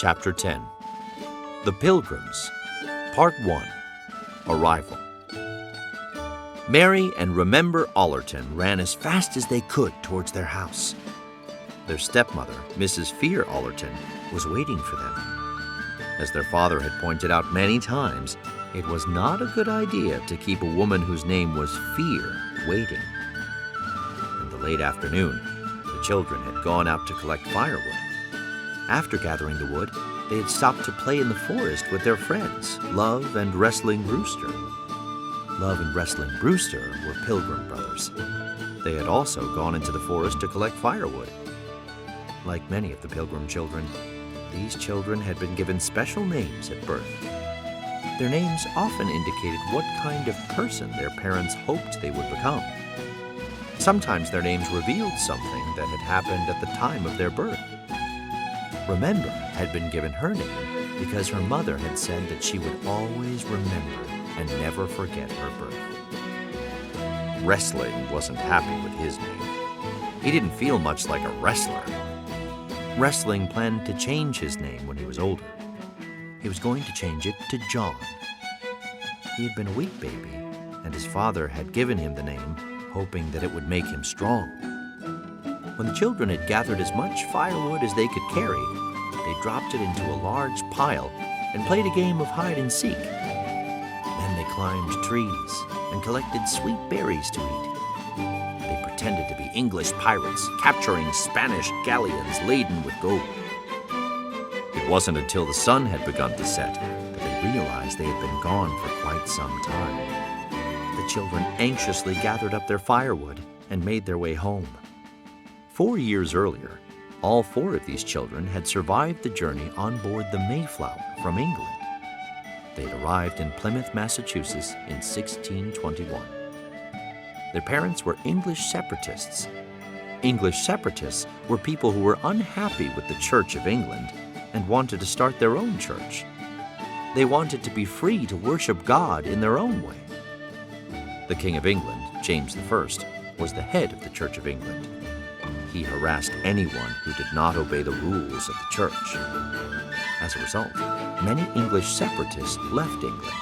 Chapter 10. The Pilgrims, Part 1. Arrival. Mary and Remember Allerton ran as fast as they could towards their house. Their stepmother, Mrs. Fear Allerton, was waiting for them. As their father had pointed out many times, it was not a good idea to keep a woman whose name was Fear waiting. In the late afternoon, the children had gone out to collect firewood. After gathering the wood, they had stopped to play in the forest with their friends, Love and Wrestling Brewster. Love and Wrestling Brewster were Pilgrim brothers. They had also gone into the forest to collect firewood. Like many of the Pilgrim children, these children had been given special names at birth. Their names often indicated what kind of person their parents hoped they would become. Sometimes their names revealed something that had happened at the time of their birth. Remember had been given her name because her mother had said that she would always remember and never forget her birth. Wrestling wasn't happy with his name. He didn't feel much like a wrestler. Wrestling planned to change his name when he was older. He was going to change it to John. He had been a weak baby, and his father had given him the name, hoping that it would make him strong. When the children had gathered as much firewood as they could carry, they dropped it into a large pile and played a game of hide and seek. Then they climbed trees and collected sweet berries to eat. They pretended to be English pirates capturing Spanish galleons laden with gold. It wasn't until the sun had begun to set that they realized they had been gone for quite some time. The children anxiously gathered up their firewood and made their way home. 4 years earlier, all 4 of these children had survived the journey on board the Mayflower from England. They had arrived in Plymouth, Massachusetts in 1621. Their parents were English separatists. English separatists were people who were unhappy with the Church of England and wanted to start their own church. They wanted to be free to worship God in their own way. The King of England, James I, was the head of the Church of England. He harassed anyone who did not obey the rules of the church. As a result, many English separatists left England.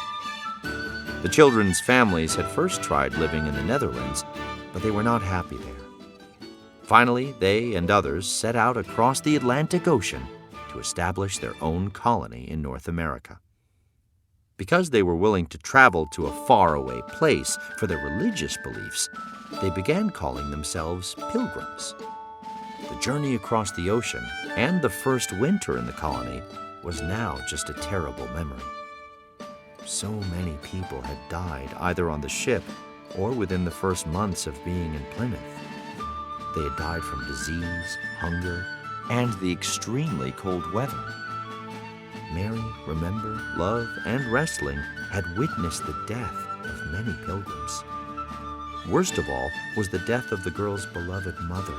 The children's families had first tried living in the Netherlands, but they were not happy there. Finally, they and others set out across the Atlantic Ocean to establish their own colony in North America. Because they were willing to travel to a faraway place for their religious beliefs, they began calling themselves Pilgrims. The journey across the ocean and the first winter in the colony was now just a terrible memory. So many people had died either on the ship or within the first months of being in Plymouth. They had died from disease, hunger, and the extremely cold weather. Mary, Remember, Love, and Wrestling had witnessed the death of many pilgrims. Worst of all was the death of the girls' beloved mother.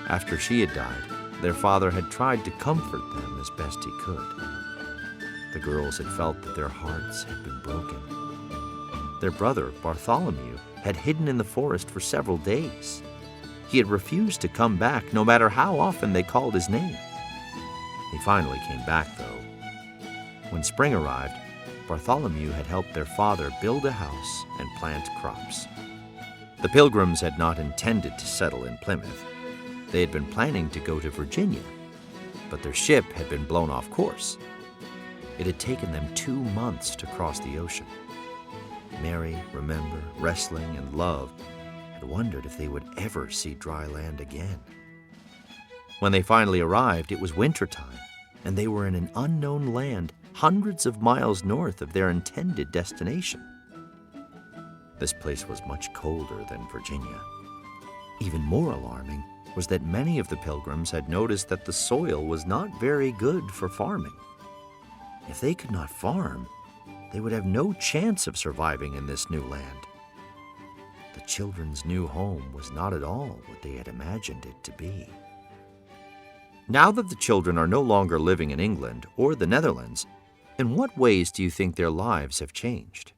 After she had died, their father had tried to comfort them as best he could. The girls had felt that their hearts had been broken. Their brother, Bartholomew, had hidden in the forest for several days. He had refused to come back no matter how often they called his name. He finally came back, though. When spring arrived, Bartholomew had helped their father build a house and plant crops. The Pilgrims had not intended to settle in Plymouth. They had been planning to go to Virginia, but their ship had been blown off course. It had taken them 2 months to cross the ocean. Mary, Remember, Wrestling, and Love had wondered if they would ever see dry land again. When they finally arrived, it was wintertime, and they were in an unknown land hundreds of miles north of their intended destination. This place was much colder than Virginia. Even more alarming was that many of the Pilgrims had noticed that the soil was not very good for farming. If they could not farm, they would have no chance of surviving in this new land. The children's new home was not at all what they had imagined it to be. Now that the children are no longer living in England or the Netherlands, in what ways do you think their lives have changed?